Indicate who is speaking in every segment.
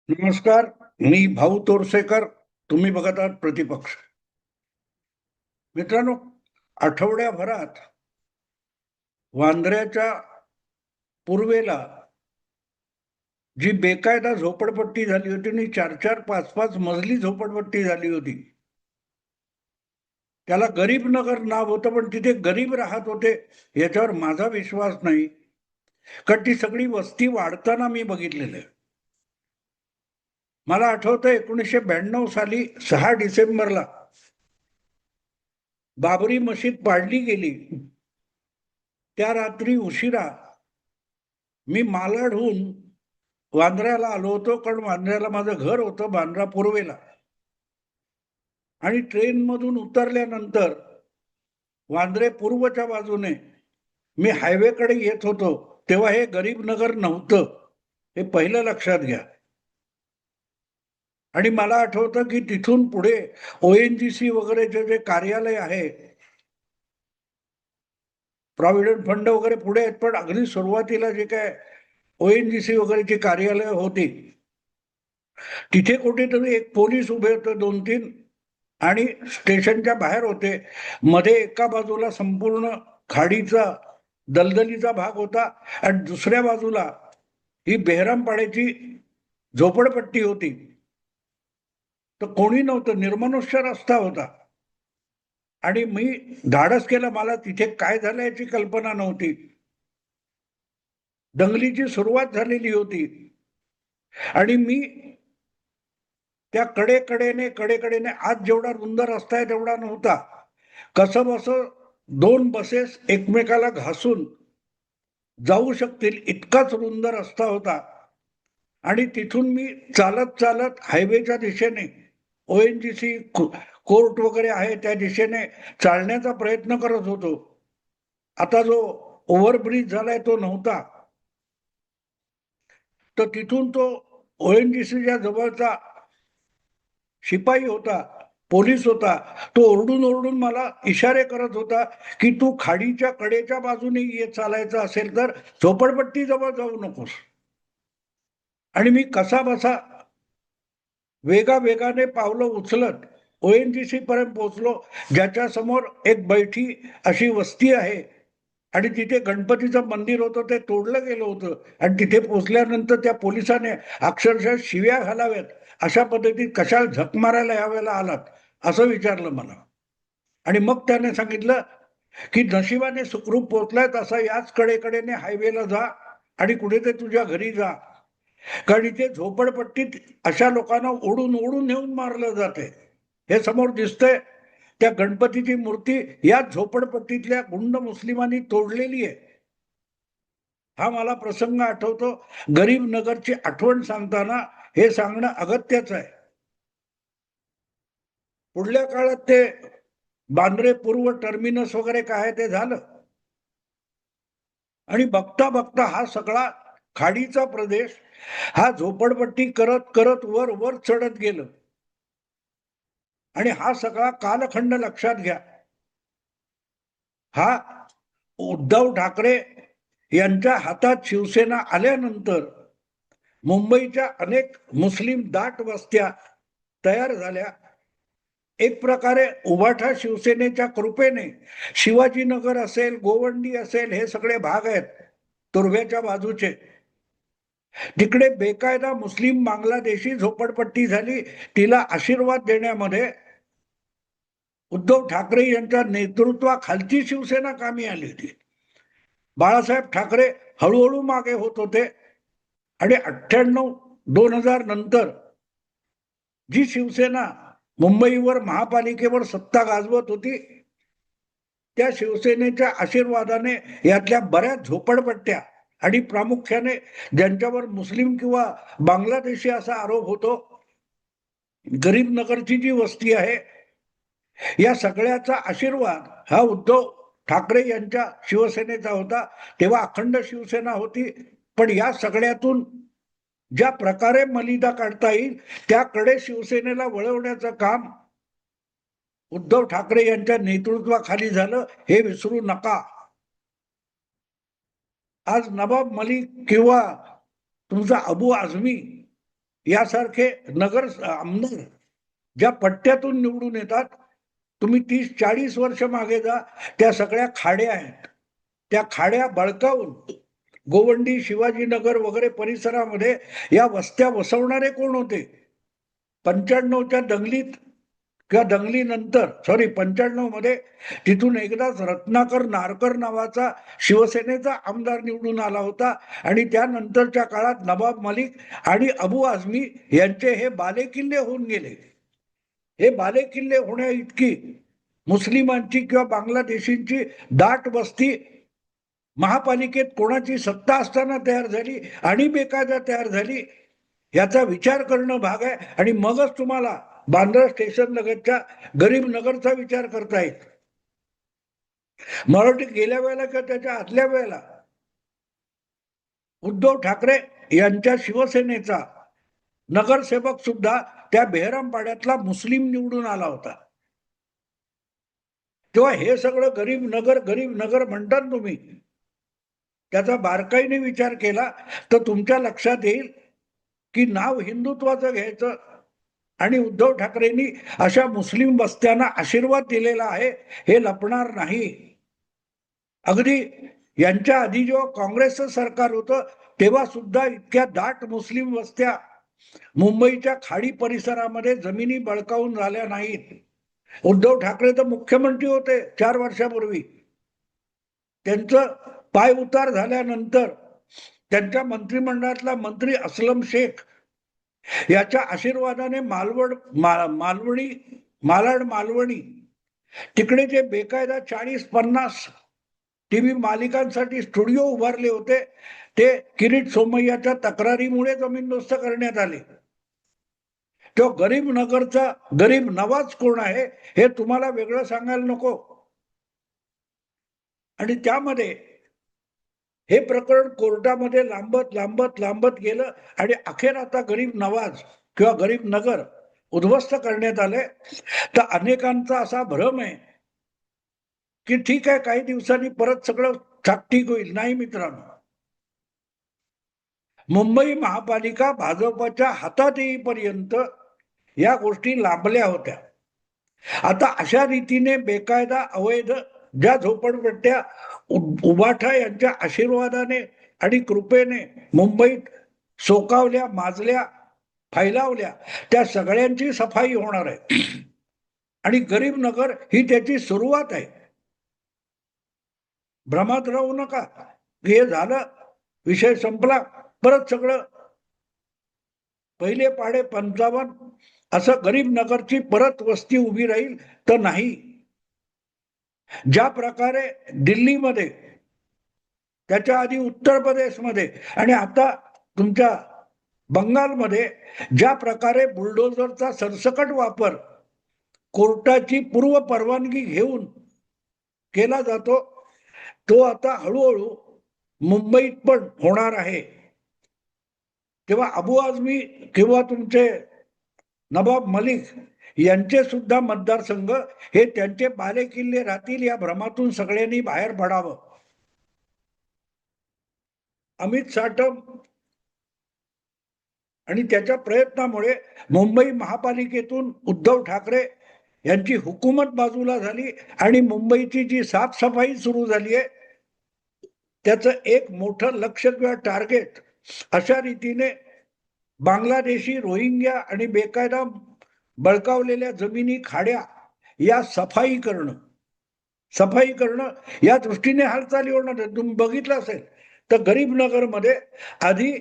Speaker 1: नमस्कार. मी भाऊ तोरसेकर. तुम्ही बघत आहात प्रतिपक्ष. मित्रांनो, आठवड्याभरात वांद्र्याच्या पूर्वेला जी बेकायदा झोपडपट्टी झाली होती आणि 4-4, 5-5 मजली झोपडपट्टी झाली होती, त्याला गरीब नगर नाव होतं, पण तिथे गरीब राहत होते याच्यावर माझा विश्वास नाही. कारण ती सगळी वस्ती वाढताना मी बघितलेलं आहे. मला आठवतं 1992 साली 6 डिसेंबरला बाबरी मशीद पाडली गेली. त्या रात्री उशिरा मी मालाडहून वांद्र्याला आलो होतो, कारण वांद्र्याला माझं घर होतं बांद्रा पूर्वेला. आणि ट्रेनमधून उतरल्यानंतर वांद्रे पूर्वच्या बाजूने मी हायवेकडे येत होतो, तेव्हा हे गरीब नगर नव्हतं, हे पहिलं लक्षात घ्या. आणि मला आठवतं की तिथून पुढे ONGC वगैरेचे जे कार्यालय आहे, प्रॉव्हिडंट फंड वगैरे पुढे आहेत, पण अगदी सुरुवातीला जे काय ONGC वगैरेची कार्यालय होती, तिथे कुठेतरी एक पोलीस उभे होते, 2-3, आणि स्टेशनच्या बाहेर होते. मध्ये एका बाजूला संपूर्ण खाडीचा दलदलीचा भाग होता आणि दुसऱ्या बाजूला ही बेहरामपाड्याची झोपडपट्टी होती. तर कोणी नव्हतं, निर्मनुष्य रस्ता होता. आणि मी धाडस केलं, मला तिथे काय झालं याची कल्पना नव्हती. दंगलीची सुरुवात झालेली होती आणि मी त्या कडेकडेने आज जेवढा रुंद रस्ता आहे तेवढा नव्हता, कसं बसं 2 बसेस एकमेकाला घासून जाऊ शकतील इतकाच रुंद रस्ता होता. आणि तिथून मी चालत चालत हायवेच्या दिशेने, ONGC कोर्ट वगैरे आहे त्या दिशेने चालण्याचा प्रयत्न करत होतो. आता जो ओव्हरब्रिज झालाय तो नव्हता, तर तिथून तो ONGCच्या जवळचा शिपाई होता, पोलीस होता, तो ओरडून ओरडून मला इशारे करत होता की तू खाडीच्या कडेच्या बाजूने ये, चालायचं असेल तर झोपडपट्टी जवळ जाऊ नकोस. आणि मी कसा बसा वेगाने पावलं उचलत ONGC पर्यंत पोहोचलो, ज्याच्या समोर एक बैठी अशी वस्ती आहे आणि तिथे गणपतीचं मंदिर होतं, ते तोडलं गेलं होतं. आणि तिथे पोहोचल्यानंतर त्या पोलिसाने अक्षरशः शिव्या घालाव्यात अशा पद्धतीत कशाला झक मारायला यावेळेला आलात असं विचारलं मला. आणि मग त्याने सांगितलं की नशिबाने सुखरूप पोहोचलाय, तसा याच कडेकडेने हायवेला जा आणि कुठे ते तुझ्या घरी जा. कारण इथे झोपडपट्टीत अशा लोकांना ओढून ओढून नेऊन मारलं जाते. हे समोर दिसतंय, त्या गणपतीची मूर्ती या झोपडपट्टीतल्या गुंड मुस्लिमांनी तोडलेली आहे. हा मला प्रसंग आठवतो. गरीब नगरची आठवण सांगताना हे सांगणं अगत्याचं आहे. पुढल्या काळात ते बांद्रे पूर्व टर्मिनस वगैरे काय ते झालं आणि बघता बघता हा सगळा खाडीचा प्रदेश हा झोपडपट्टी करत करत वर वर चढत गेलं. आणि हा सगळा कालखंड लक्षात घ्या. हा उद्धव ठाकरे यांच्या हातात शिवसेना आल्यानंतर मुंबईच्या अनेक मुस्लिम दाट वस्त्या तयार झाल्या. एक प्रकारे उभाठा शिवसेनेच्या कृपेने शिवाजीनगर असेल, गोवंडी असेल, हे सगळे भाग आहेत तुर्भ्याच्या बाजूचे. तिकडे बेकायदा मुस्लिम बांगलादेशी झोपडपट्टी झाली. तिला आशीर्वाद देण्यामध्ये उद्धव ठाकरे यांच्या नेतृत्वाखालची शिवसेना कामी आली होती. बाळासाहेब ठाकरे हळूहळू मागे होत होते आणि 98-2000 नंतर जी शिवसेना मुंबईवर महापालिकेवर सत्ता गाजवत होती, त्या शिवसेनेच्या आशीर्वादाने यातल्या बऱ्याच झोपडपट्ट्या आणि प्रामुख्याने ज्यांच्यावर मुस्लिम किंवा बांगलादेशी असा आरोप होतो, गरीब नगरची जी वस्ती आहे, या सगळ्याचा आशीर्वाद हा उद्धव ठाकरे यांच्या शिवसेनेचा होता. तेव्हा अखंड शिवसेना होती. पण या सगळ्यातून ज्या प्रकारे मलिदा काढता येईल त्याकडे शिवसेनेला वळवण्याचं काम उद्धव ठाकरे यांच्या नेतृत्वाखाली झालं, हे विसरू नका. आज नवाब मलिक किंवा तुमचा अबू आझमी यासारखे नगर आमदार ज्या पट्ट्यातून निवडून येतात, तुम्ही 30-40 वर्ष मागे जा, त्या सगळ्या खाड्या आहेत. त्या खाड्या बळकावून गोवंडी, शिवाजीनगर वगैरे परिसरामध्ये या वस्त्या वसवणारे कोण होते? 95च्या दंगलीत किंवा दंगलीनंतर 95 मध्ये तिथून एकदाच रत्नाकर नारकर नावाचा शिवसेनेचा आमदार निवडून आला होता आणि त्यानंतरच्या काळात नवाब मलिक आणि अबू आझमी यांचे हे बालेकिल्ले होऊन गेले. हे बालेकिल्ले होण्या इतकी मुस्लिमांची किंवा बांगलादेशींची दाट वस्ती महापालिकेत कोणाची सत्ता असताना तयार झाली आणि बेकायदा तयार झाली, याचा विचार करणं भाग आहे. आणि मगच तुम्हाला बांद्रा स्टेशन लगतच्या गरीब नगरचा विचार करता येईल. मराठी गेल्या वेळेला किंवा त्याच्या आदल्या वेळेला उद्धव ठाकरे यांच्या शिवसेनेचा नगरसेवक सुद्धा त्या बेहरामपाड्यातला मुस्लिम निवडून आला होता. तेव्हा हे सगळं गरीब नगर म्हणतात तुम्ही, त्याचा बारकाईने विचार केला तर तुमच्या लक्षात येईल की नाव हिंदुत्वाचं घ्यायचं आणि उद्धव ठाकरेंनी अशा मुस्लिम वस्त्यांना आशीर्वाद दिलेला आहे हे लपणार नाही. अगदी यांच्या आधी जेव्हा काँग्रेसचं सरकार होतं तेव्हा सुद्धा इतक्या दाट मुस्लिम वस्त्या मुंबईच्या खाडी परिसरामध्ये जमिनी बळकावून झाल्या नाहीत. उद्धव ठाकरे तर मुख्यमंत्री होते 4 वर्षापूर्वी. त्यांचं पाय उतार झाल्यानंतर त्यांच्या मंत्रिमंडळातला मंत्री अस्लम शेख याच्या आशीर्वादाने मालाड मालवणी तिकडे जे बेकायदा 40-50 टीव्ही मालिकांसाठी स्टुडिओ उभारले होते ते किरीट सोमय्याच्या तक्रारीमुळे जमीनदोस्त करण्यात आले. तो गरीब नगरचा गरीब नवाज कोण आहे हे तुम्हाला वेगळं सांगायला नको. आणि त्यामध्ये हे प्रकरण कोर्टामध्ये लांबत गेलं आणि अखेर आता गरीब नवाज किंवा गरीब नगर उद्ध्वस्त करण्यात आले. तर अनेकांचा असा भ्रम आहे की ठीक आहे, काही दिवसांनी परत सगळं ठीक होईल. नाही मित्रांनो, मुंबई महापालिका भाजपच्या हातात येईपर्यंत या गोष्टी लांबल्या होत्या. आता अशा रीतीने बेकायदा अवैध ज्या झोपडपट्ट्या उबाठा यांच्या आशीर्वादाने आणि कृपेने मुंबईत सोकावल्या, माजल्या, फैलावल्या, त्या सगळ्यांची सफाई होणार आहे. आणि गरीब नगर ही त्याची सुरुवात आहे. भ्रमात राहू नका. हे झालं, विषय संपला, परत सगळं पहिले पाडे 55 असं गरीब नगरची परत वस्ती उभी राहील तर नाही. ज्या प्रकारे दिल्लीमध्ये, त्याच्या आधी उत्तर प्रदेशमध्ये आणि आता तुमच्या बंगालमध्ये ज्या प्रकारे बुलडोझरचा सरसकट वापर कोर्टाची पूर्व परवानगी घेऊन केला जातो, तो आता हळूहळू मुंबईत पण होणार आहे. तेव्हा अबू आझमी किंवा तुमचे नवाब मलिक यांचे सुद्धा मतदारसंघ हे त्यांचे बालेकिल्ले राहतील, या भ्रमातून सगळ्यांनी बाहेर पडावं. अमित साटम आणि त्याच्या प्रयत्नामुळे मुंबई महापालिकेतून उद्धव ठाकरे यांची हुकूमत बाजूला झाली आणि मुंबईची जी साफसफाई सुरू झाली आहे त्याचं एक मोठं लक्ष किंवा टार्गेट अशा रीतीने बांगलादेशी, रोहिंग्या आणि बेकायदा बळकावलेल्या जमिनी, खाड्या या सफाई करणं या दृष्टीने हालचाली होणार. तुम्ही बघितलं असेल तर गरीब नगर मध्ये आधी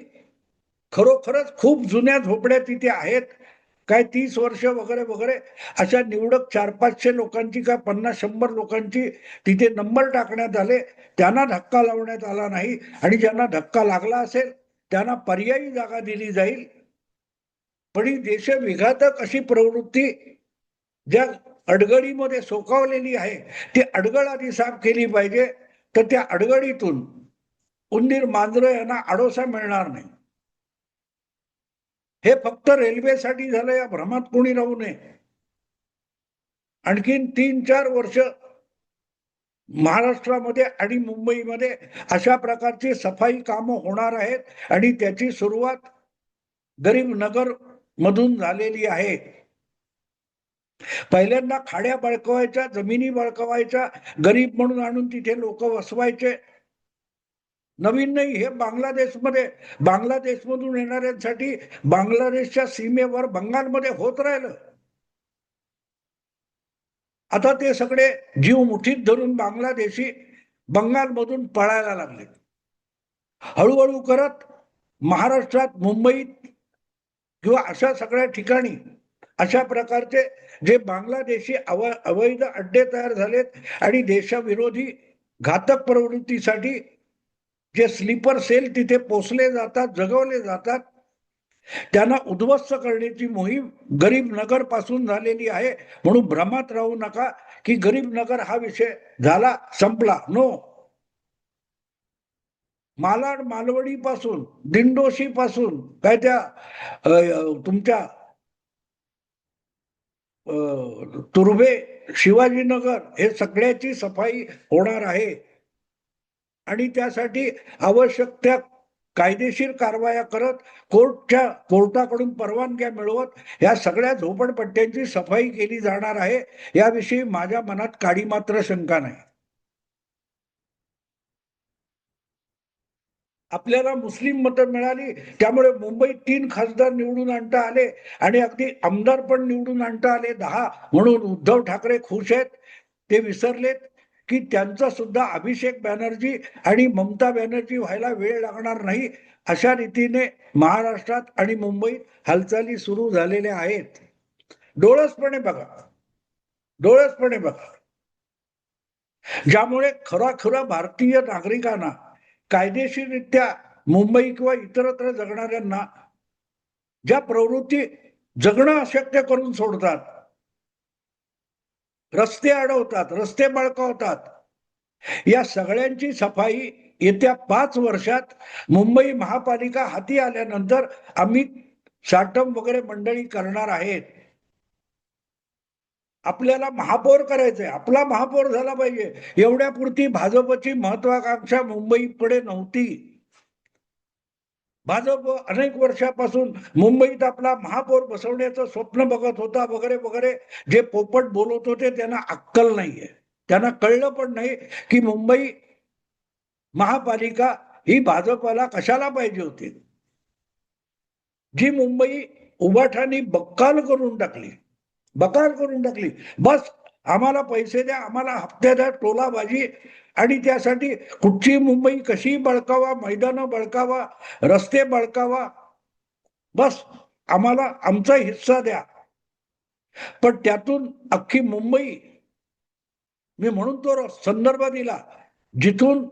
Speaker 1: खरोखरच खूप जुन्या झोपड्या तिथे आहेत, काय 30 वर्ष वगैरे वगैरे अशा निवडक 400-500 लोकांची काय 50-100 लोकांची तिथे नंबर टाकण्यात आले. त्यांना धक्का लावण्यात आला नाही आणि ज्यांना धक्का लागला असेल त्यांना पर्यायी जागा दिली जाईल. पण ही देशविघातक अशी प्रवृत्ती ज्या अडगळीमध्ये सोकावलेली आहे ती अडगळ आधी साफ केली पाहिजे. तर त्या अडगळीतून उंदीर, मांजरं यांना आडोसा मिळणार नाही. हे फक्त रेल्वेसाठी झालं, या भ्रमात कोणी राहू नये. आणखीन 3-4 वर्ष महाराष्ट्रामध्ये आणि मुंबईमध्ये अशा प्रकारची सफाई कामं होणार आहेत आणि त्याची सुरुवात गरीब नगर मधून झालेली आहे. पहिल्यांदा खाड्या बळकवायच्या, जमिनी बळकवायच्या, गरीब म्हणून आणून तिथे लोक वसवायचे. नवीन नाही हे, बांगलादेशमधून येणाऱ्यांसाठी बांगलादेशच्या सीमेवर बंगालमध्ये होत राहिलं. आता ते सगळे जीव मुठीत धरून बांगलादेशी बंगालमधून पळायला लागले. हळूहळू करत महाराष्ट्रात, मुंबईत किंवा अशा सगळ्या ठिकाणी अशा प्रकारचे जे बांगलादेशी अवैध अड्डे तयार झालेत आणि देशाविरोधी घातक प्रवृत्तीसाठी जे स्लीपर सेल तिथे पोचले जातात, जगवले जातात, त्यांना उद्ध्वस्त करण्याची मोहीम गरीब नगर पासून झालेली आहे. म्हणून भ्रमात राहू नका की गरीब नगर हा विषय झाला, संपला. नो. मालाड मालवणी पासून, दिंडोशी पासून, काय त्या तुमच्या तुर्भे, शिवाजीनगर, हे सगळ्याची सफाई होणार आहे. आणि त्यासाठी आवश्यक त्या कायदेशीर कारवाया करत कोर्टाकडून परवानग्या मिळवत या सगळ्या झोपडपट्ट्यांची सफाई केली जाणार आहे. याविषयी माझ्या मनात काडी मात्र शंका नाही. आपल्याला मुस्लिम मतं मिळाली, त्यामुळे मुंबईत 3 खासदार निवडून आणता आले आणि अगदी आमदार पण निवडून आणता आले 10, म्हणून उद्धव ठाकरे खुश आहेत. ते विसरलेत की त्यांचा सुद्धा अभिषेक बॅनर्जी आणि ममता बॅनर्जी व्हायला वेळ लागणार नाही. अशा रीतीने महाराष्ट्रात आणि मुंबईत हालचाली सुरू झालेल्या आहेत. डोळसपणे बघा, डोळसपणे बघा. ज्यामुळे खरा भारतीय नागरिकांना कायदेशीररित्या मुंबई किंवा इतरत्र जगणाऱ्यांना ज्या प्रवृत्ती जगणं अशक्य करून सोडतात, रस्ते अडवतात, रस्ते बळकावतात, या सगळ्यांची सफाई येत्या 5 वर्षात मुंबई महापालिका हाती आल्यानंतर आम्ही साटम वगैरे मंडळी करणार आहेत. आपल्याला महापौर करायचंय, आपला महापौर झाला पाहिजे, एवढ्यापुरती भाजपची महत्वाकांक्षा मुंबईकडे नव्हती. भाजप अनेक वर्षापासून मुंबईत आपला महापौर बसवण्याचं स्वप्न बघत होता, वगैरे वगैरे. जे पोपट बोलत होते त्यांना अक्कल नाहीये. त्यांना कळलं पण नाही की मुंबई महापालिका ही भाजपला कशाला पाहिजे होती. जी मुंबई उभाठानी बक्काल करून टाकली, बकाल करून टाकली. बस आम्हाला पैसे द्या, आम्हाला हप्ते द्या, टोलाबाजी. आणि त्यासाठी कुठची मुंबई कशी बळकावा, मैदानं बळकावा, रस्ते बळकावा, बस आम्हाला आमचा हिस्सा द्या. पण त्यातून अख्खी मुंबई, मी म्हणून तो संदर्भ दिला जिथून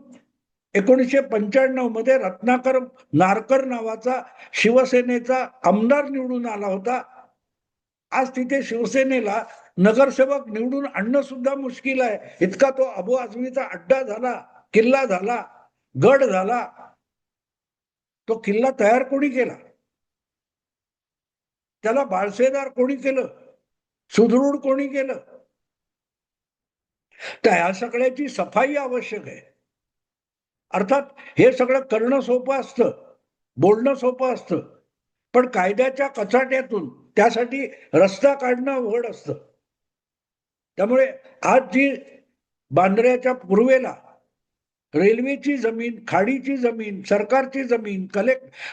Speaker 1: 1995 मध्ये रत्नाकर नारकर नावाचा शिवसेनेचा आमदार निवडून आला होता. आज तिथे शिवसेनेला नगरसेवक निवडून आणणं सुद्धा मुश्किल आहे. इतका तो अबू आझमीचा अड्डा झाला, किल्ला झाला, गड झाला. तो किल्ला तयार कोणी केला? त्याला बाळसेदार कोणी केलं? सुदृढ कोणी केलं? तर ह्या सगळ्याची सफाई आवश्यक आहे. अर्थात हे सगळं करणं सोपं असतं, बोलणं सोपं असतं, पण कायद्याच्या कचाट्यातून त्यासाठी रस्ता काढणं अवघड असतं. त्यामुळे आज जी बांद्र्याच्या पूर्वेला रेल्वेची जमीन, खाडीची जमीन, सरकारची जमीन,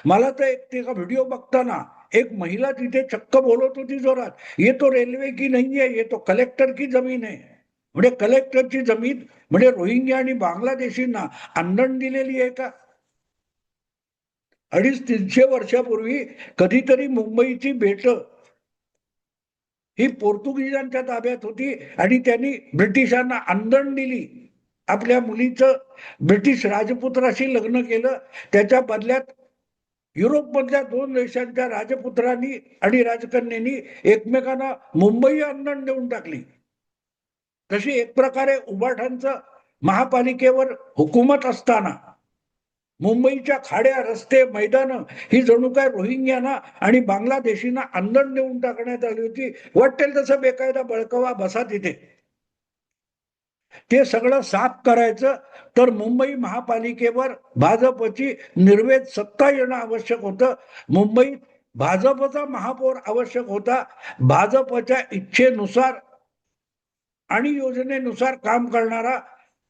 Speaker 1: मला तर एक व्हिडिओ बघताना एक महिला तिथे चक्क बोलत होती जोरात, ये तो रेल्वे की नहीं है, ये तो कलेक्टर की जमीन है. म्हणजे कलेक्टरची जमीन म्हणजे रोहिंग्या आणि बांगलादेशींना आंदण दिलेली आहे का? 250-300 वर्षापूर्वी कधीतरी मुंबईची बेट ही पोर्तुगीजांच्या ताब्यात होती आणि त्यांनी ब्रिटिशांना आंदण दिली. आपल्या मुलीचं ब्रिटिश राजपुत्राशी लग्न केलं. त्याच्या बदल्यात युरोपमधल्या 2 देशांच्या राजपुत्रांनी आणि राजकन्यांनी एकमेकांना मुंबई आंदण देऊन टाकली. तशी एक प्रकारे उबाठांचं महापालिकेवर हुकूमत असताना मुंबईच्या खाड्या, रस्ते, मैदानं ही जणू काय रोहिंग्यांना आणि बांगलादेशींना आंदण देऊन टाकण्यात आली होती. वाटेल तसं बेकायदा बळकवा, बसा तिथे. ते सगळं साफ करायचं तर मुंबई महापालिकेवर भाजपची निर्वेद सत्ता येणं आवश्यक होतं. मुंबईत भाजपचा महापौर आवश्यक होता. भाजपच्या इच्छेनुसार आणि योजनेनुसार काम करणारा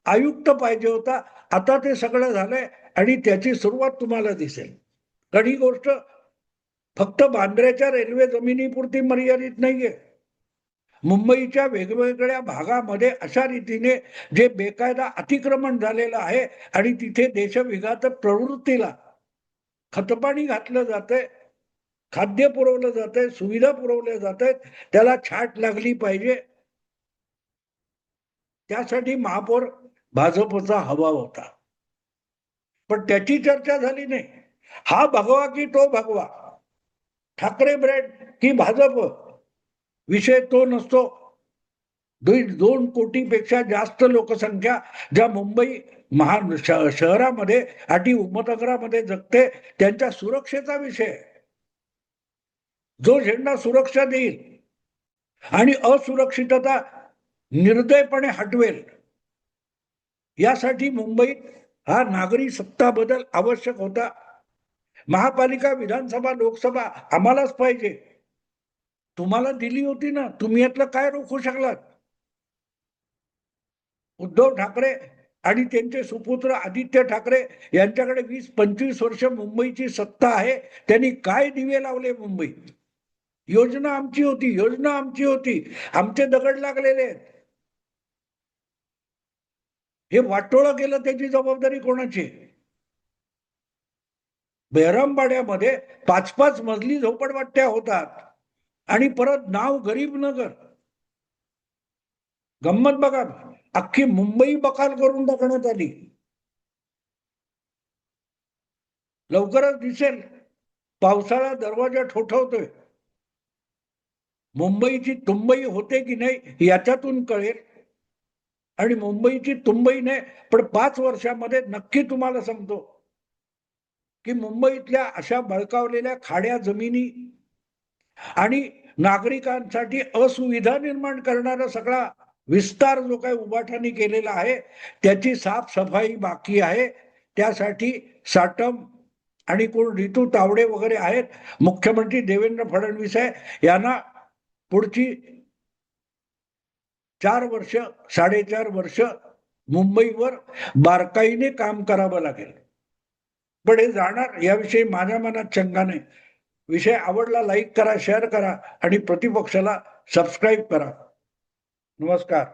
Speaker 1: आयुक्त पाहिजे होता. आता ते सगळं झालंय आणि त्याची सुरुवात तुम्हाला दिसेल. कारण ही गोष्ट फक्त बांद्र्याच्या रेल्वे जमिनीपुरती मर्यादित नाहीये. मुंबईच्या वेगवेगळ्या भागामध्ये अशा रीतीने जे बेकायदा अतिक्रमण झालेलं आहे आणि तिथे देशविघातक प्रवृत्तीला खतपाणी घातलं जातंय, खाद्य पुरवलं जातंय, सुविधा पुरवल्या जात आहेत, त्याला छाट लागली पाहिजे. त्यासाठी महापौर भाजपचा हवा होता, पण त्याची चर्चा झाली नाही. हा भगवा की तो भगवा, ठाकरे ब्रँड की भाजप, विषय तो नसतो. 2 कोटीपेक्षा जास्त लोकसंख्या ज्या मुंबई शहरामध्ये आणि उपनगरामध्ये जगते, त्यांच्या सुरक्षेचा विषय. जो झेंडा सुरक्षा देईल आणि असुरक्षितता निर्दयपणे हटवेल, यासाठी मुंबईत हा नागरी सत्ता बदल आवश्यक होता. महापालिका, विधानसभा, लोकसभा आम्हालाच पाहिजे. तुम्हाला दिली होती ना, तुम्ही यातलं काय रोखू शकलात? उद्धव ठाकरे आणि त्यांचे सुपुत्र आदित्य ठाकरे यांच्याकडे 20-25 वर्ष मुंबईची सत्ता आहे. त्यांनी काय दिवे लावले मुंबईत? योजना आमची होती, योजना आमची होती, आमचे दगड लागलेले आहेत. हे वाटोळं केलं, त्याची जबाबदारी कोणाची? बेहरामवाड्यामध्ये 5-5 मजली झोपडपट्ट्या होतात आणि परत नाव गरीब नगर. गंमत बघा, अख्खी मुंबई बकाल करून टाकण्यात आली. लवकरच दिसेल, पावसाळा दरवाजा ठोठावतोय. मुंबईची तुंबई होते की नाही याच्यातून कळेल. आणि मुंबईची तुंबई नाही, पण 5 वर्षामध्ये नक्की तुम्हाला सांगतो की मुंबईतल्या अशा बळकावलेल्या खाड्या जमिनी आणि नागरिकांसाठी असुविधा निर्माण करणारा सगळा विस्तार जो काही उभाठानी केलेला आहे, त्याची साफसफाई बाकी आहे. त्यासाठी साटम आणि कोण रितू तावडे वगैरे आहेत, मुख्यमंत्री देवेंद्र फडणवीस आहे, यांना पुढची 4 वर्ष 4.5 वर्ष मुंबईवर बारकाईने काम करावं लागेल. पण हे जाणार याविषयी माझ्या मनात शंका नाही. विषय आवडला लाईक करा, शेअर करा आणि प्रतिपक्षाला सबस्क्राईब करा. नमस्कार.